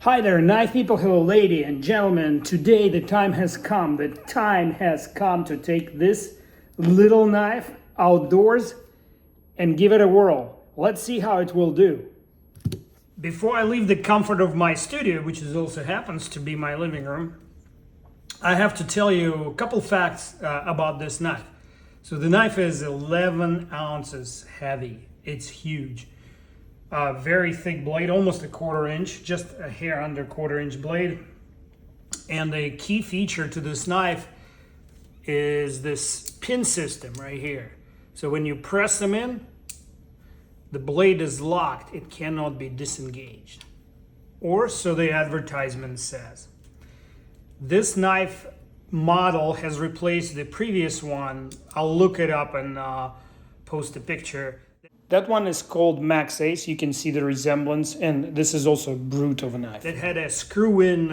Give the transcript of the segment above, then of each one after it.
Hi there, knife people, hello ladies and gentlemen. Today the time has come. The time has come to take this little knife outdoors and give it a whirl. Let's see how it will do. Before I leave the comfort of my studio, which also happens to be my living room, I have to tell you a couple facts about this knife. So the knife is 11 ounces heavy. It's huge. Very thick blade, almost a 1/4 inch, just a hair under 1/4 inch blade. And the key feature to this knife is this pin system right here. So when you press them in, the blade is locked. It cannot be disengaged. Or so the advertisement says. This knife model has replaced the previous one. I'll look it up and post a picture. That one is called Max Ace. You can see the resemblance, and this is also a brute of a knife. It had a screw-in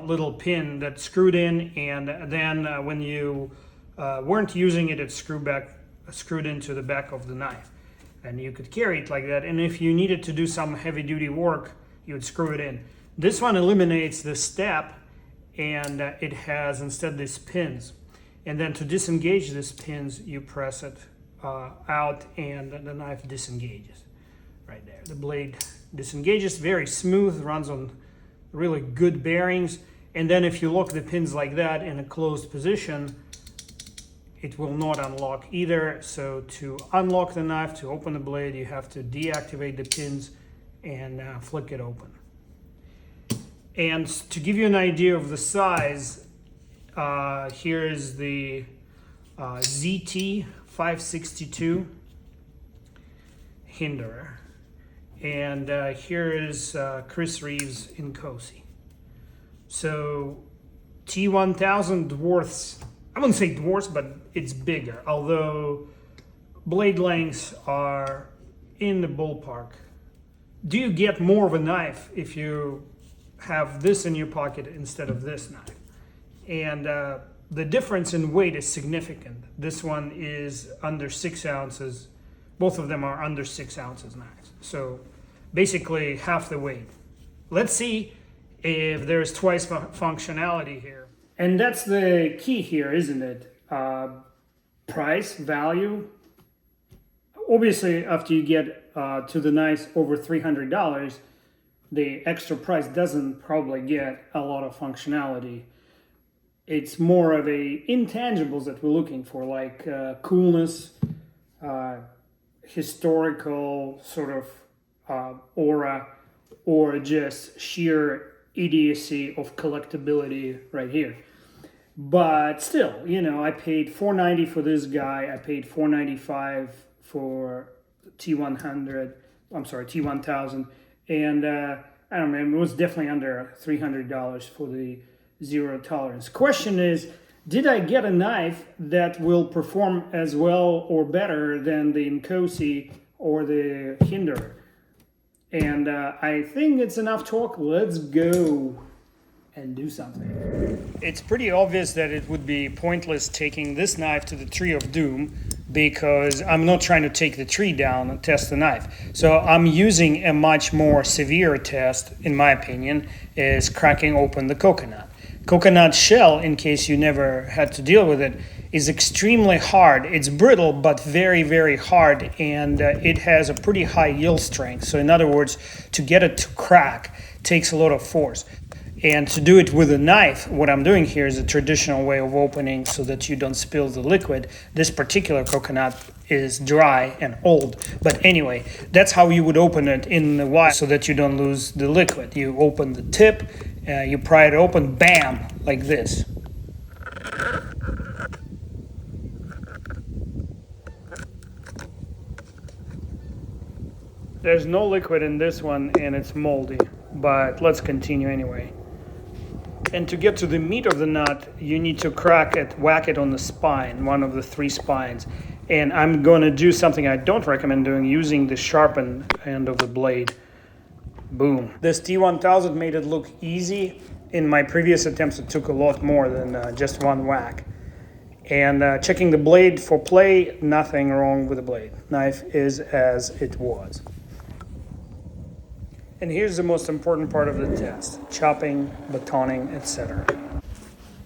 little pin that screwed in, and then when you weren't using it, it screwed into the back of the knife, and you could carry it like that. And if you needed to do some heavy-duty work, you would screw it in. This one eliminates the step, and it has instead these pins. And then to disengage these pins, you press it out and the knife disengages right there. The blade disengages, very smooth, runs on really good bearings. And then if you lock the pins like that in a closed position, it will not unlock either. So to unlock the knife, to open the blade, you have to deactivate the pins and flick it open. And to give you an idea of the size, here is the ZT562 Hinderer, and here is Chris Reeves in Cozy. So T1000 dwarfs, I wouldn't say dwarfs, but it's bigger, although blade lengths are in the ballpark. Do you get more of a knife if you have this in your pocket instead of this knife? And the difference in weight is significant. This one is under 6 ounces. Both of them are under 6 ounces knives. So basically half the weight. Let's see if there's twice functionality here. And that's the key here, isn't it? Price, value. Obviously, after you get to the knives over $300, the extra price doesn't probably get a lot of functionality. It's more of a intangibles that we're looking for, like coolness, historical sort of aura, or just sheer idiocy of collectability right here. But still, you know, I paid $490 for this guy. I paid $495 for T1000, and I don't know, it was definitely under $300 for the zero tolerance. Question is, did I get a knife that will perform as well or better than the Cozy or the Hinderer? And I think it's enough talk. Let's go and do something. It's pretty obvious that it would be pointless taking this knife to the Tree of Doom, because I'm not trying to take the tree down and test the knife. So I'm using a much more severe test, in my opinion, is cracking open the coconut. Coconut shell, in case you never had to deal with it, is extremely hard. It's brittle, but very, very hard, and it has a pretty high yield strength. So in other words, to get it to crack takes a lot of force. And to do it with a knife, what I'm doing here is a traditional way of opening so that you don't spill the liquid. This particular coconut is dry and old. But anyway, that's how you would open it in the wild so that you don't lose the liquid. You open the tip, you pry it open, bam, like this. There's no liquid in this one and it's moldy, but let's continue anyway. And to get to the meat of the nut, you need to crack it, whack it on the spine, one of the 3 spines. And I'm going to do something I don't recommend doing, using the sharpened end of the blade. Boom. This T1000 made it look easy. In my previous attempts, it took a lot more than just one whack. And checking the blade for play, nothing wrong with the blade. Knife is as it was. And here's the most important part of the test: chopping, batoning, etc.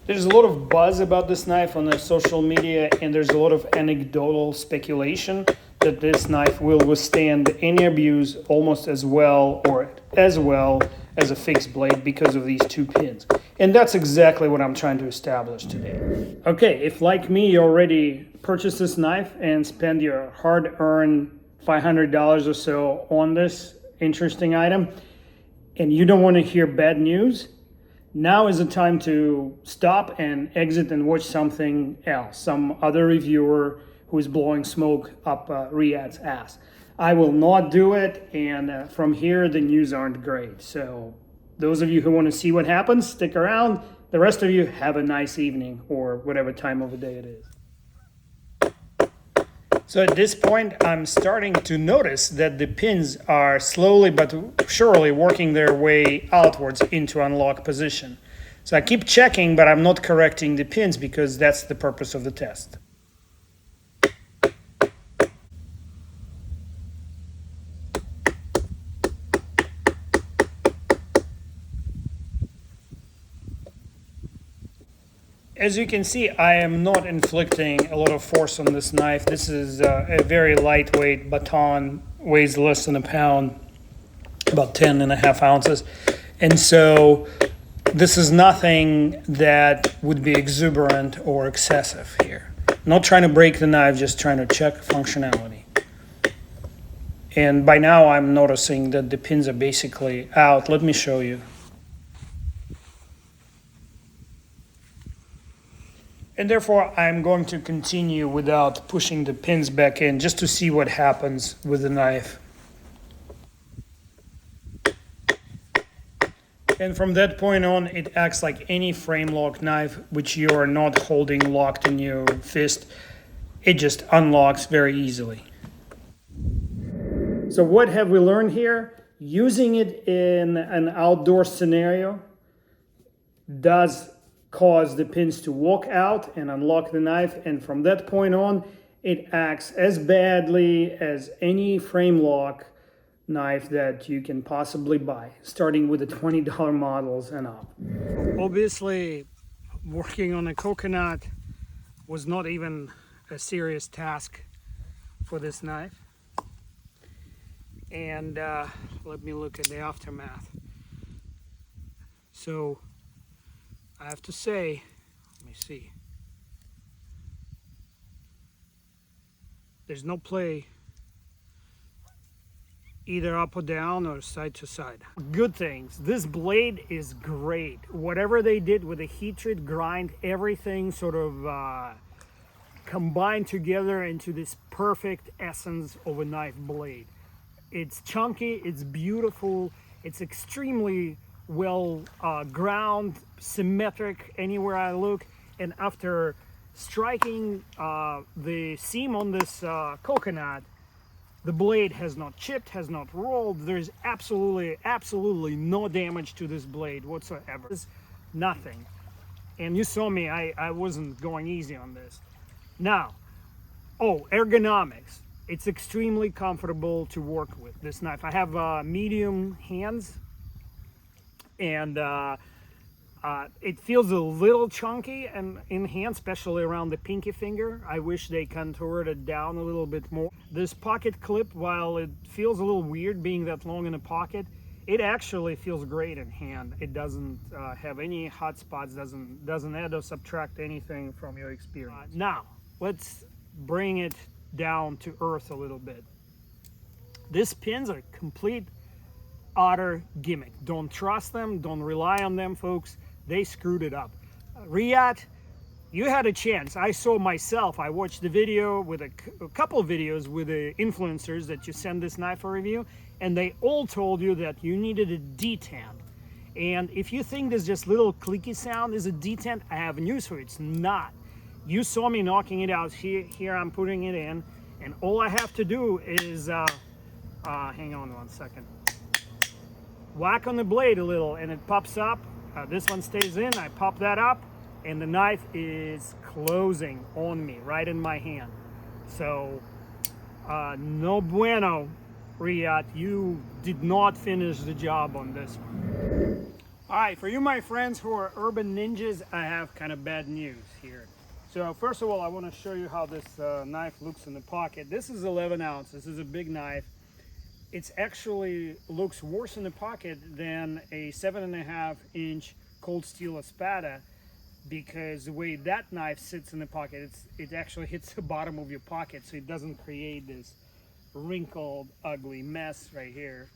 There's a lot of buzz about this knife on the social media, and there's a lot of anecdotal speculation that this knife will withstand any abuse almost as well or as well as a fixed blade because of these two pins. And that's exactly what I'm trying to establish today. Okay, if like me you already purchased this knife and spent your hard-earned $500 or so on this interesting item, and you don't want to hear bad news, now is the time to stop and exit and watch something else, some other reviewer who is blowing smoke up Reate's ass. I will not do it, and from here the news aren't great. So those of you who want to see what happens, stick around. The rest of you, have a nice evening or whatever time of the day it is. So at this point, I'm starting to notice that the pins are slowly but surely working their way outwards into unlock position. So I keep checking, but I'm not correcting the pins because that's the purpose of the test. As you can see, I am not inflicting a lot of force on this knife. This is a very lightweight baton, weighs less than a pound, about 10.5 ounces. And so this is nothing that would be exuberant or excessive here. Not trying to break the knife, just trying to check functionality. And by now I'm noticing that the pins are basically out. Let me show you. And therefore, I'm going to continue without pushing the pins back in, just to see what happens with the knife. And from that point on, it acts like any frame lock knife, which you are not holding locked in your fist. It just unlocks very easily. So what have we learned here? Using it in an outdoor scenario does cause the pins to walk out and unlock the knife, and from that point on it acts as badly as any frame lock knife that you can possibly buy, starting with the $20 models and up. Obviously, working on a coconut was not even a serious task for this knife, and let me look at the aftermath. So I have to say, let me see, there's no play either up or down or side to side. Good things, this blade is great. Whatever they did with the heat treat grind, everything sort of combined together into this perfect essence of a knife blade. It's chunky, it's beautiful, it's extremely well ground, symmetric anywhere I look, and after striking the seam on this coconut, the blade has not chipped, has not rolled. There's absolutely no damage to this blade whatsoever. There's nothing. And you saw me, I wasn't going easy on this. Now, ergonomics. It's extremely comfortable to work with, this knife. I have medium hands, and it feels a little chunky and in hand, especially around the pinky finger. I wish they contoured it down a little bit more. This pocket clip, while it feels a little weird being that long in a pocket, it actually feels great in hand. It doesn't have any hot spots, doesn't add or subtract anything from your experience. Now, let's bring it down to earth a little bit. These pins are complete utter gimmick. Don't trust them, don't rely on them, folks. They screwed it up. Reate, you had a chance. I saw myself, I watched the video with a couple of videos with the influencers that you send this knife for review, and they all told you that you needed a detent. And if you think this just little clicky sound is a detent, I have news for you, it's not. You saw me knocking it out. Here I'm putting it in, and all I have to do is, hang on one second. Whack on the blade a little and it pops up. This one stays in, I pop that up, and the knife is closing on me, right in my hand. So, no bueno. Reate, you did not finish the job on this one. All right, for you, my friends who are urban ninjas, I have kind of bad news here. So first of all, I want to show you how this knife looks in the pocket. This is 11 ounce. This is a big knife. It's actually looks worse in the pocket than a 7.5-inch cold steel Espada, because the way that knife sits in the pocket, it actually hits the bottom of your pocket, so it doesn't create this wrinkled, ugly mess right here.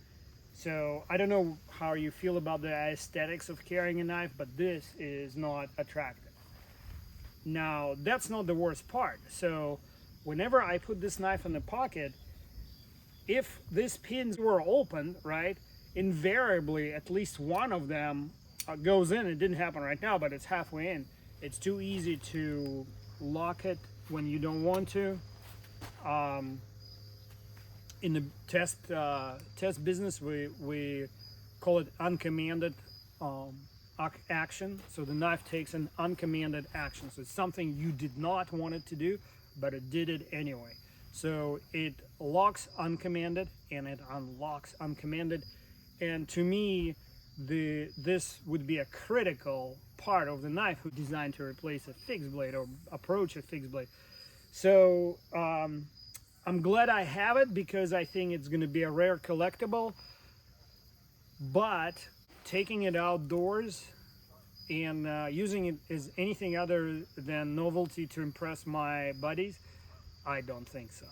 So I don't know how you feel about the aesthetics of carrying a knife, but this is not attractive. Now, that's not the worst part. So whenever I put this knife in the pocket, if these pins were open, right, invariably at least one of them goes in. It didn't happen right now, but it's halfway in. It's too easy to lock it when you don't want to. In the test business, we call it uncommanded action. So the knife takes an uncommanded action. So it's something you did not want it to do, but it did it anyway. So it locks uncommanded and it unlocks uncommanded. And to me, this would be a critical part of the knife designed to replace a fixed blade or approach a fixed blade. So I'm glad I have it, because I think it's going to be a rare collectible. But taking it outdoors and using it as anything other than novelty to impress my buddies, I don't think so.